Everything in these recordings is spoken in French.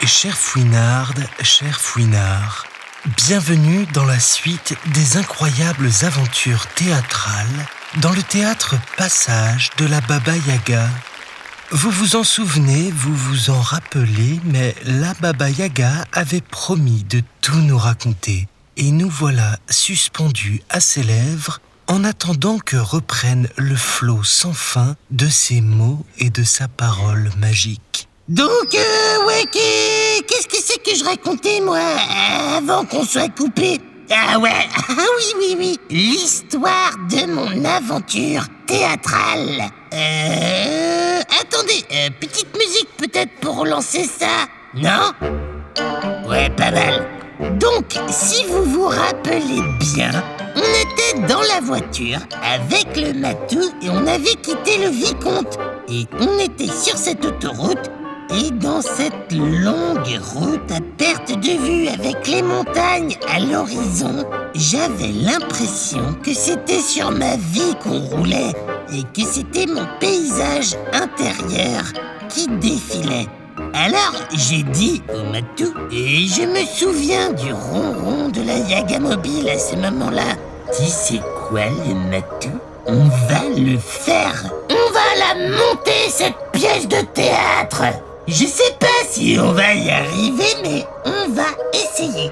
Chère Fouinarde, cher Fouinard, bienvenue dans la suite des incroyables aventures théâtrales dans le théâtre Passage de la Baba Yaga. Vous vous en souvenez, vous vous en rappelez, mais la Baba Yaga avait promis de tout nous raconter. Et nous voilà suspendus à ses lèvres en attendant que reprenne le flot sans fin de ses mots et de sa parole magique. Donc, qu'est-ce que c'est que je racontais, moi, avant qu'on soit coupé? Ah ouais, oui, l'histoire de mon aventure théâtrale. Attendez, petite musique peut-être pour relancer ça, non? Ouais, pas mal. Donc, si vous vous rappelez bien, on était dans la voiture avec le matou et on avait quitté le vicomte. Et on était sur cette autoroute. Et dans cette longue route à perte de vue avec les montagnes à l'horizon, j'avais l'impression que c'était sur ma vie qu'on roulait et que c'était mon paysage intérieur qui défilait. Alors j'ai dit au matou, et je me souviens du ronron de la Yaga mobile à ce moment-là. Tu sais quoi, le matou? On va le faire. On va la monter, cette pièce de théâtre. Je sais pas si on va y arriver, mais on va essayer.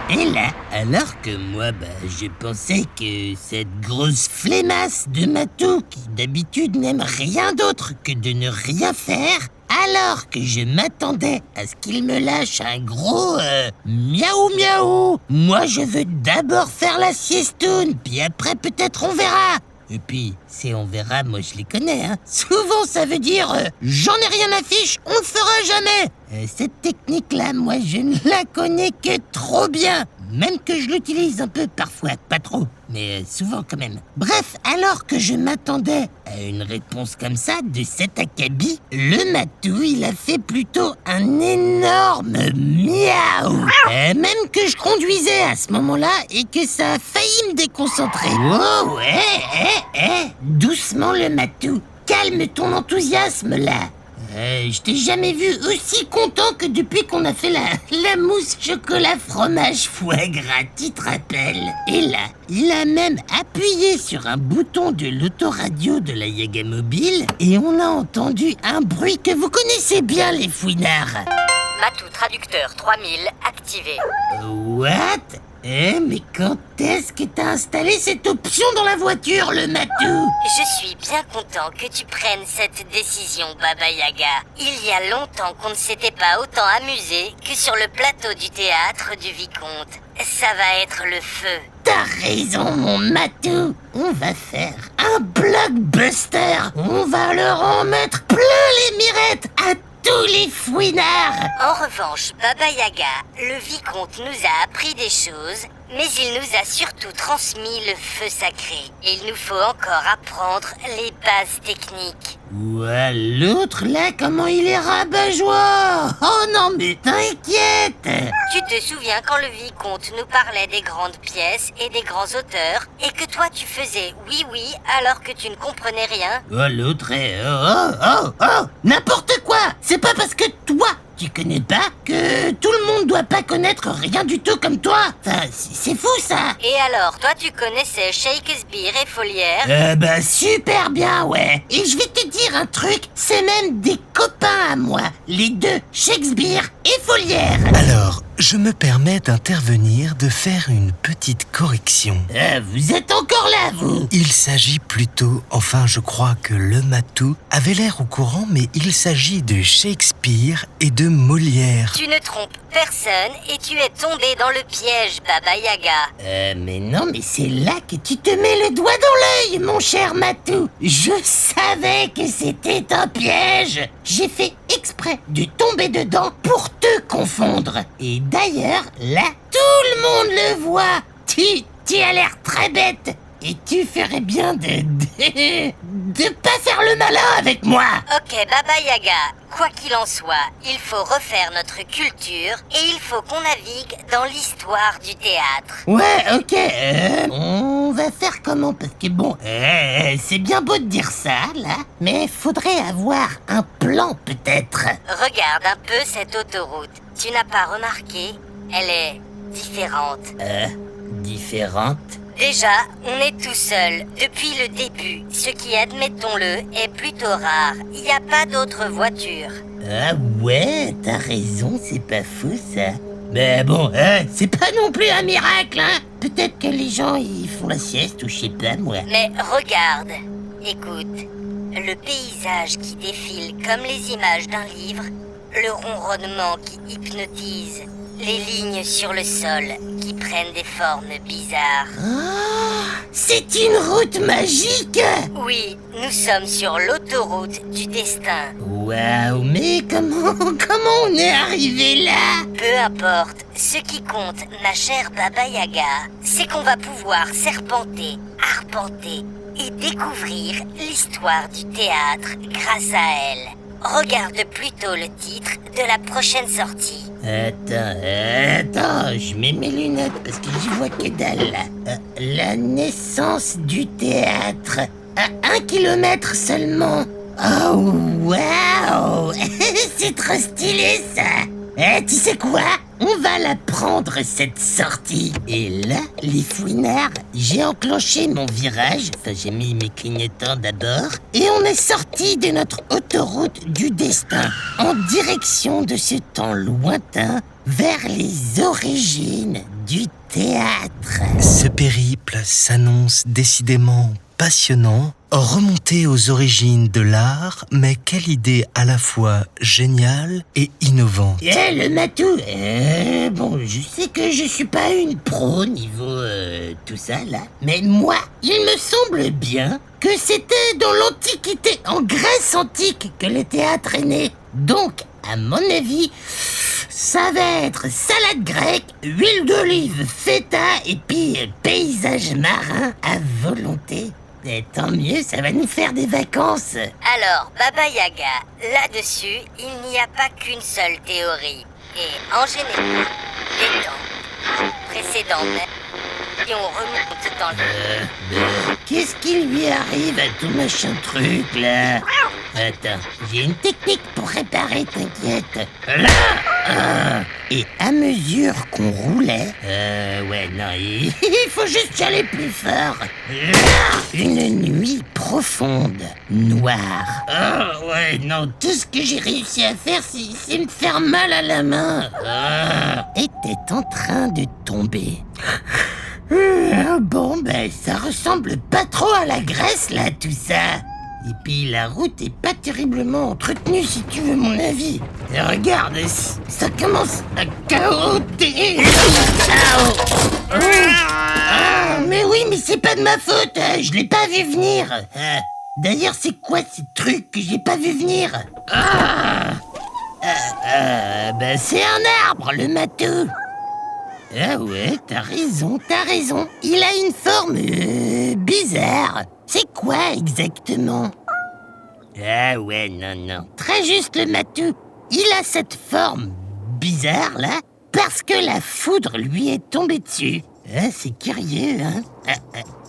Et là, alors que moi, je pensais que cette grosse flemmasse de matou, qui d'habitude n'aime rien d'autre que de ne rien faire, alors que je m'attendais à ce qu'il me lâche un gros miaou miaou, moi je veux d'abord faire la siestoune, puis après peut-être on verra. Et puis, c'est on verra, moi je les connais, hein. Souvent ça veut dire j'en ai rien à fiche, on le fera jamais. Cette technique-là, moi je ne la connais que trop bien. Même que je l'utilise un peu parfois, pas trop, mais souvent quand même. Bref, alors que je m'attendais à une réponse comme ça de cet acabit, le matou, il a fait plutôt un énorme miaou. Même que je conduisais à ce moment-là et que ça a failli me déconcentrer. Oh ouais, doucement le matou, calme ton enthousiasme là. Je t'ai jamais vu aussi content que depuis qu'on a fait la mousse chocolat fromage foie gras, tu te rappelles? Et là, il a même appuyé sur un bouton de l'autoradio de la Yaga mobile et on a entendu un bruit que vous connaissez bien, les fouinards. Matou traducteur 3000 activé. What? Mais quand est-ce que t'as installé cette option dans la voiture, le matou? Je suis bien content que tu prennes cette décision, Baba Yaga. Il y a longtemps qu'on ne s'était pas autant amusé que sur le plateau du théâtre du vicomte. Ça va être le feu. T'as raison, mon matou. On va faire un blockbuster. On va leur en mettre plein les mirettes à tous les fouinards. En revanche, Baba Yaga, le vicomte nous a appris des choses, mais il nous a surtout transmis le feu sacré. Et il nous faut encore apprendre les bases techniques. Ouais, l'autre là, comment il est rabat-joie. Oh non, mais t'inquiète. Tu te souviens quand le vicomte nous parlait des grandes pièces et des grands auteurs, et que toi tu faisais oui alors que tu ne comprenais rien? Oh, l'autre est... n'importe quoi. C'est pas parce que toi, tu connais pas que tout le monde doit pas connaître rien du tout comme toi. Enfin, c'est fou ça. Et alors, toi tu connaissais Shakespeare et Molière? Super bien, ouais. Et je vais te dire un truc, c'est même des copains à moi, les deux, Shakespeare et Molière. Alors, je me permets d'intervenir, de faire une petite correction. Vous êtes encore là, vous? Il s'agit plutôt, enfin je crois que le matou avait l'air au courant, mais il s'agit de Shakespeare et de Molière. Tu ne trompes personne et tu es tombé dans le piège, Baba Yaga. Mais non, mais c'est là que tu te mets le doigt dans l'œil, mon cher matou. Je savais que c'était un piège. J'ai fait exprès de tomber dedans pour te confondre. Et d'ailleurs, là, tout le monde le voit. Tu as l'air très bête. Et tu ferais bien de pas faire le malin avec moi. Ok, Baba Yaga, quoi qu'il en soit, il faut refaire notre culture et il faut qu'on navigue dans l'histoire du théâtre. Ouais, ok, on va faire comment? Parce que bon, c'est bien beau de dire ça, là, mais faudrait avoir un plan plan, peut-être. Regarde un peu cette autoroute. Tu n'as pas remarqué? Elle est différente. Différente? Déjà, on est tout seul depuis le début, ce qui, admettons-le, est plutôt rare. Il n'y a pas d'autres voitures. Ah ouais, t'as raison, c'est pas fou ça. Mais bon, c'est pas non plus un miracle, hein. Peut-être que les gens, ils font la sieste ou je sais pas moi. Mais regarde, écoute, le paysage qui défile comme les images d'un livre, le ronronnement qui hypnotise, les lignes sur le sol qui prennent des formes bizarres. C'est une route magique. Oui, nous sommes sur l'autoroute du destin. Waouh, mais comment on est arrivé là? Peu importe, ce qui compte, ma chère Baba Yaga, c'est qu'on va pouvoir serpenter, arpenter et découvrir l'histoire du théâtre grâce à elle. Regarde plutôt le titre de la prochaine sortie. Attends, je mets mes lunettes parce que j'y vois que dalle là. La naissance du théâtre. À 1 kilomètre seulement. Oh, waouh. C'est trop stylé ça. Tu sais quoi? On va la prendre cette sortie. Et là, les fouinards, j'ai enclenché mon virage. Enfin, j'ai mis mes clignotants d'abord. Et on est sorti de notre autoroute du destin. En direction de ce temps lointain, vers les origines du théâtre. Ce périple s'annonce décidément passionnant, remonter aux origines de l'art, mais quelle idée à la fois géniale et innovante. Le matou, bon, je sais que je suis pas une pro niveau tout ça là, mais moi, il me semble bien que c'était dans l'Antiquité, en Grèce antique, que le théâtre est né. Donc, à mon avis, ça va être salade grecque, huile d'olive, feta et puis paysage marin à volonté. Et tant mieux, ça va nous faire des vacances. Alors, Baba Yaga, là-dessus, il n'y a pas qu'une seule théorie. Et en général, les temps précédents même, et on remonte dans le... Qu'est-ce qui lui arrive à tout machin truc, là? Attends, j'ai une technique pour réparer, t'inquiète. Là! Et à mesure qu'on roulait... ouais, non, il faut juste y aller plus fort. Là! Une nuit profonde, noire. Oh, ouais, non, tout ce que j'ai réussi à faire, c'est me faire mal à la main. Était en train de tomber. Bon, ben, ça ressemble pas trop à la Grèce, là, tout ça. Et puis, la route est pas terriblement entretenue, si tu veux mon avis. Et regarde, ça commence à cahoter. Mais oui, mais c'est pas de ma faute, je l'ai pas vu venir. D'ailleurs, c'est quoi ces trucs que j'ai pas vu venir? Ben, c'est un arbre, le matou. Ah ouais, t'as raison. Il a une forme bizarre. C'est quoi exactement? Ah ouais, non. Très juste le matou. Il a cette forme bizarre là parce que la foudre lui est tombée dessus. C'est curieux, hein?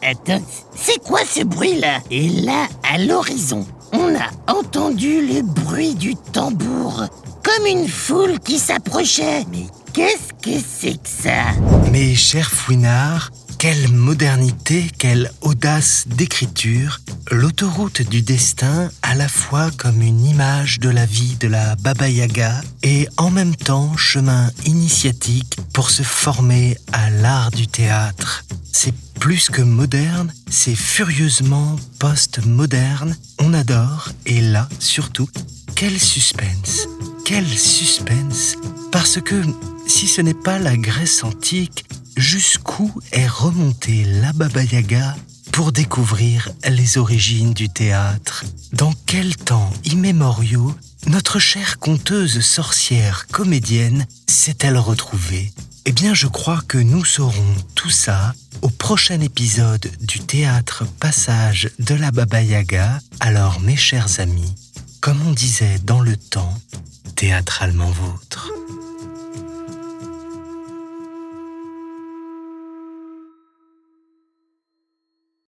Attends, c'est quoi ce bruit là? Et là, à l'horizon, on a entendu le bruit du tambour, comme une foule qui s'approchait. Mais qu'est-ce que c'est que ça? Mes chers fouinards, quelle modernité, quelle audace d'écriture. L'autoroute du destin, à la fois comme une image de la vie de la Baba Yaga et en même temps chemin initiatique pour se former à l'art du théâtre. C'est plus que moderne, c'est furieusement post-moderne. On adore, et là, surtout, quel suspense! Quel suspense! Parce que si ce n'est pas la Grèce antique, jusqu'où est remontée la Baba Yaga pour découvrir les origines du théâtre? Dans quels temps immémoriaux notre chère conteuse sorcière comédienne s'est-elle retrouvée? Eh bien, je crois que nous saurons tout ça au prochain épisode du théâtre Passage de la Baba Yaga. Alors, mes chers amis, comme on disait dans le temps, théâtralement vôtre.